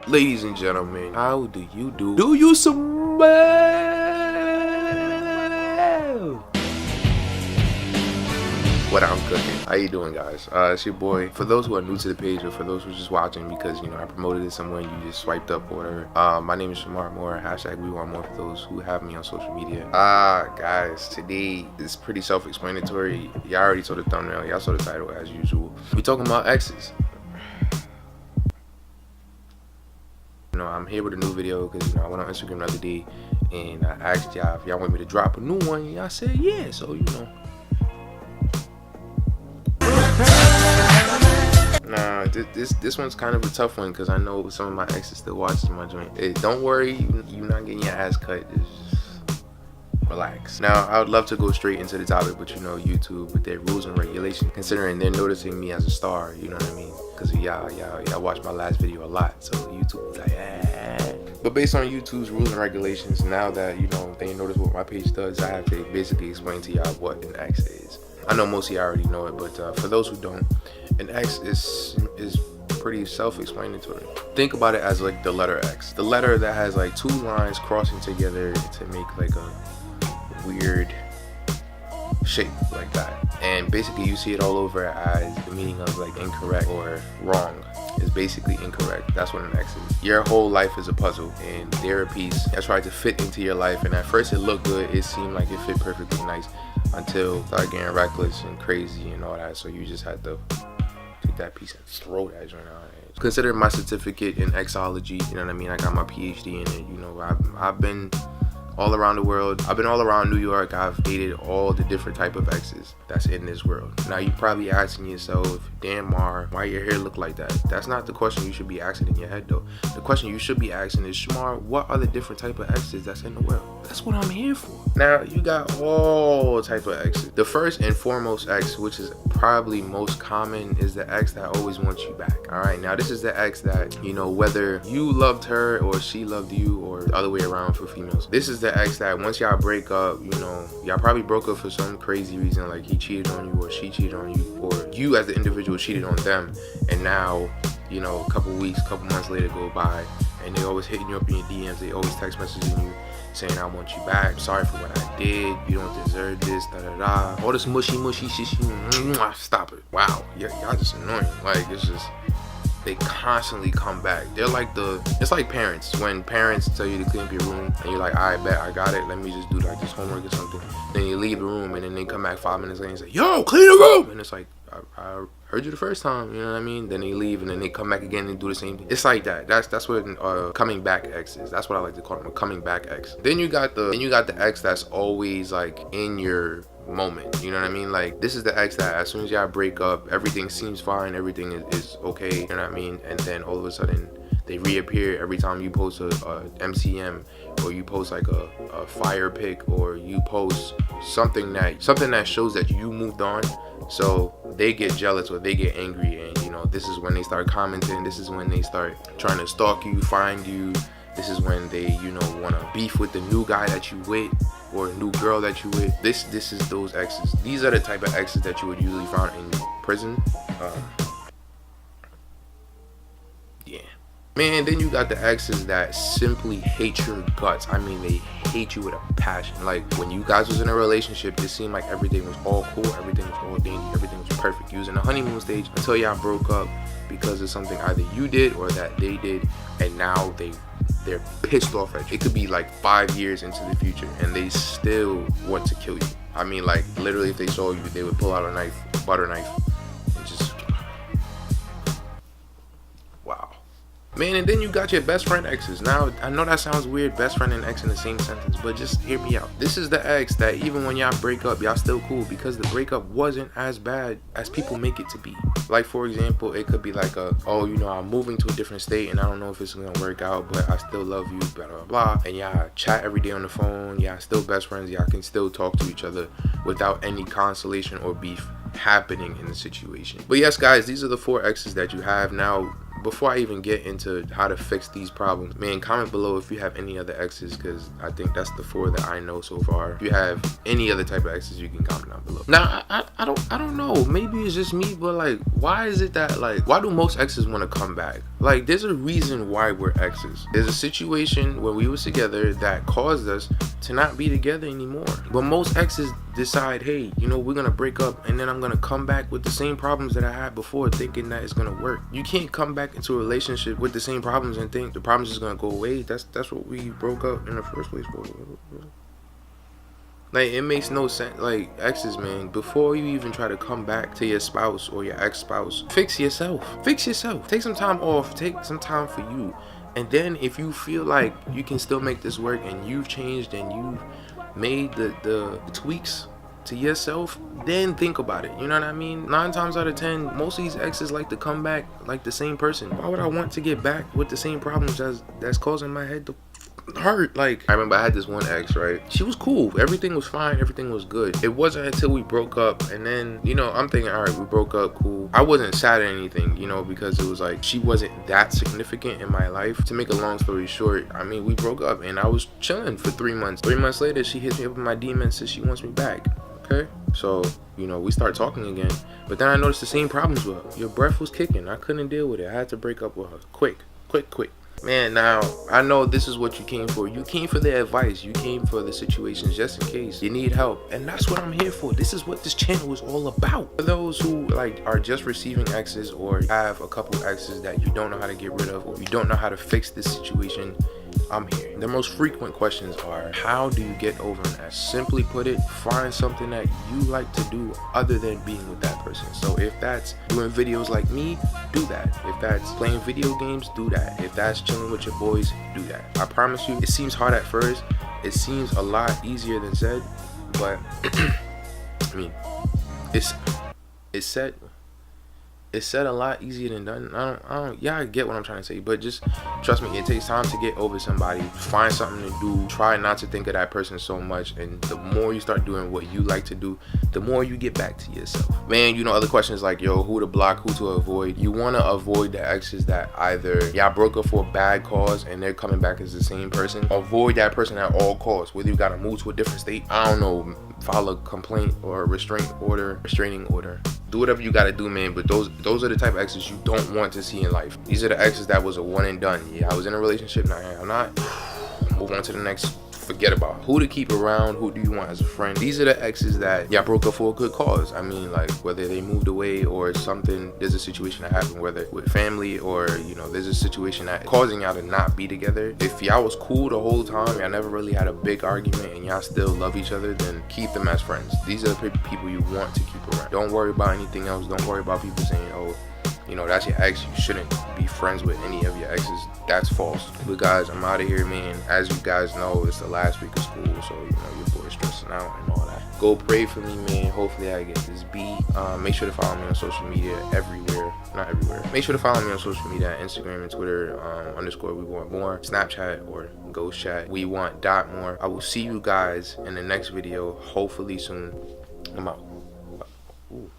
Ladies and gentlemen, how do you do? Do you smell what I'm cooking? How you doing, guys? It's your boy. For those who are new to the page, or for those who are just watching because I promoted it somewhere and you just swiped up or whatever. My name is WeWantMoore. Hashtag WeWantMoore for those who have me on social media. Guys, today is pretty self-explanatory. Y'all already saw the thumbnail. Y'all saw the title as usual. We talking about exes. I'm here with a new video because I went on Instagram the other day and I asked y'all if y'all want me to drop a new one, and y'all said yeah. So nah, this one's kind of a tough one because I know some of my exes still watching my joint. Hey, don't worry, you're not getting your ass cut. Just relax. Now, I would love to go straight into the topic, but YouTube with their rules and regulations, considering they're noticing me as a star, you know what I mean? Because y'all watched my last video a lot, so YouTube was like, eh. But based on YouTube's rules and regulations, now that they notice what my page does, I have to basically explain to y'all what an ex is. I know most of y'all already know it, but for those who don't, an ex is pretty self-explanatory. Think about it as like the letter X, the letter that has like two lines crossing together to make like a weird shape like that, and basically you see it all over as the meaning of like incorrect or wrong is basically incorrect. That's what an X is. Your whole life is a puzzle, and they're a piece that tried to fit into your life, and at first it looked good, it seemed like it fit perfectly nice until it started getting reckless and crazy and all that, so you just had to take that piece and throw that joint out. Consider my certificate in exology, you know what I mean? I got my PhD in it. I've been all around the world. I've been all around New York. I've dated all the different type of exes that's in this world. Now you probably asking yourself, damn Mar, why your hair look like that? That's not the question you should be asking in your head though. The question you should be asking is, Shamar, what are the different type of exes that's in the world? That's what I'm here for. Now you got all type of exes. The first and foremost ex, which is probably most common, is the ex that always wants you back. All right, now this is the ex that whether you loved her or she loved you, or the other way around for females. This is the ex that once y'all break up, y'all probably broke up for some crazy reason, like he cheated on you or she cheated on you, or you as the individual cheated on them, and now a couple weeks, couple months later go by and they always hitting you up in your DMs, they always text messaging you saying, I want you back, sorry for what I did, you don't deserve this, all this mushy shit. Stop it. Wow, y'all just annoying. Like, it's just, they constantly come back. They're like it's like parents. When parents tell you to clean up your room and you're like, I bet I got it, let me just do like this homework or something. Then you leave the room and then they come back 5 minutes later and say, yo, clean the room. And it's like, I heard you the first time, you know what I mean? Then they leave and then they come back again and do the same thing. It's like that. That's what coming back ex is. That's what I like to call them, a coming back ex. Then you got the ex that's always like in your moment, you know what I mean? Like, this is the ex that as soon as y'all break up, everything seems fine, everything is okay, you know what I mean? And then all of a sudden they reappear every time you post a MCM, or you post like a fire pic, or you post something that shows that you moved on. So they get jealous or they get angry, and this is when they start commenting. This is when they start trying to stalk you, find you. This is when they want to beef with the new guy that you with, or a new girl that you with. This is those exes. These are the type of exes that you would usually find in prison. Yeah, man. Then you got the exes that simply hate your guts. I mean, they hate you with a passion. Like, when you guys was in a relationship, it seemed like everything was all cool, everything was all dandy, everything was perfect. You was in the honeymoon stage until y'all broke up because of something either you did or that they did, and now they're pissed off at you. It could be like 5 years into the future and they still want to kill you. I mean, like, literally, if they saw you, they would pull out a butter knife, and just, wow. Man, and then you got your best friend exes. Now, I know that sounds weird, best friend and ex in the same sentence, but just hear me out. This is the ex that even when y'all break up, y'all still cool because the breakup wasn't as bad as people make it to be. Like, for example, it could be like I'm moving to a different state and I don't know if it's gonna work out, but I still love you, blah, blah, blah. And y'all chat every day on the phone, y'all still best friends, y'all can still talk to each other without any consolation or beef happening in the situation. But yes, guys, these are the 4 exes that you have. Now, before I even get into how to fix these problems, man, comment below if you have any other exes, because I think that's the 4 that I know so far. If you have any other type of exes, you can comment down below. Now, I don't know. Maybe it's just me, but like, why is it that, like, why do most exes want to come back? Like, there's a reason why we're exes. There's a situation where we was together that caused us to not be together anymore. But most exes decide, hey, you know, we're gonna break up, and then I'm gonna come back with the same problems that I had before, thinking that it's gonna work. You can't come back into a relationship with the same problems and think the problems is gonna go away. That's what we broke up in the first place for. Like, it makes no sense. Like, exes, man, before you even try to come back to your spouse or your ex-spouse, fix yourself. Fix yourself. Take some time off. Take some time for you. And then if you feel like you can still make this work and you've changed and you've made the tweaks to yourself, then think about it. You know what I mean? 9 times out of 10, most of these exes like to come back like the same person. Why would I want to get back with the same problems that's causing my head to hurt? Like, I remember I had this one ex, right? She was cool. Everything was fine. Everything was good. It wasn't until we broke up, and then, you know, I'm thinking, all right, we broke up, cool. I wasn't sad or anything, you know, because it was like, she wasn't that significant in my life. To make a long story short, I mean, we broke up, and I was chilling for 3 months. 3 months later, she hits me up in my DM and says she wants me back. Okay, so, you know, we start talking again, but then I noticed the same problems with her. Your breath was kicking. I couldn't deal with it. I had to break up with her. Quick. Man, now, I know this is what you came for. You came for the advice. You came for the situations just in case you need help. And that's what I'm here for. This is what this channel is all about. For those who, like, are just receiving exes, or have a couple exes that you don't know how to get rid of, or you don't know how to fix this situation, I'm here. The most frequent questions are, how do you get over an ex? Simply put it, find something that you like to do other than being with that person. So if that's doing videos like me, do that. If that's playing video games, do that. If that's chilling with your boys, do that. I promise you, it seems hard at first. It seems a lot easier than said, but I mean, it's said a lot easier than done. Yeah, I get what I'm trying to say, but just trust me, it takes time to get over somebody. Find something to do. Try not to think of that person so much, and the more you start doing what you like to do, the more you get back to yourself. Man, you know, other questions like, yo, who to block, who to avoid. You want to avoid the exes that either y'all broke up for a bad cause and they're coming back as the same person. Avoid that person at all costs. Whether you gotta move to a different state, I don't know, file a complaint or a restraining order. Do whatever you gotta do, man, but those are the type of exes you don't want to see in life. These are the exes that was a one and done. Yeah, I was in a relationship, now I'm not. Move on to the next. Forget about who to keep around, who do you want as a friend. These are the exes that y'all broke up for a good cause. I mean, like, whether they moved away or something, there's a situation that happened, whether with family or, you know, there's a situation that causing y'all to not be together. If y'all was cool the whole time, y'all never really had a big argument, and y'all still love each other, then keep them as friends. These are the people you want to keep around. Don't worry about anything else. Don't worry about people saying, oh, you know, that's your ex, you shouldn't be friends with any of your exes. That's false. But guys, I'm out of here, man. As you guys know, it's the last week of school, so, you know, your boy's stressing out and all that. Go pray for me, man. Hopefully I get this B. Make sure to follow me on social media everywhere. Not everywhere. Make sure to follow me on social media, Instagram and Twitter, _WeWantMoore, Snapchat or Ghost Chat, WeWant.moore. I will see you guys in the next video, hopefully soon. I'm out. Ooh.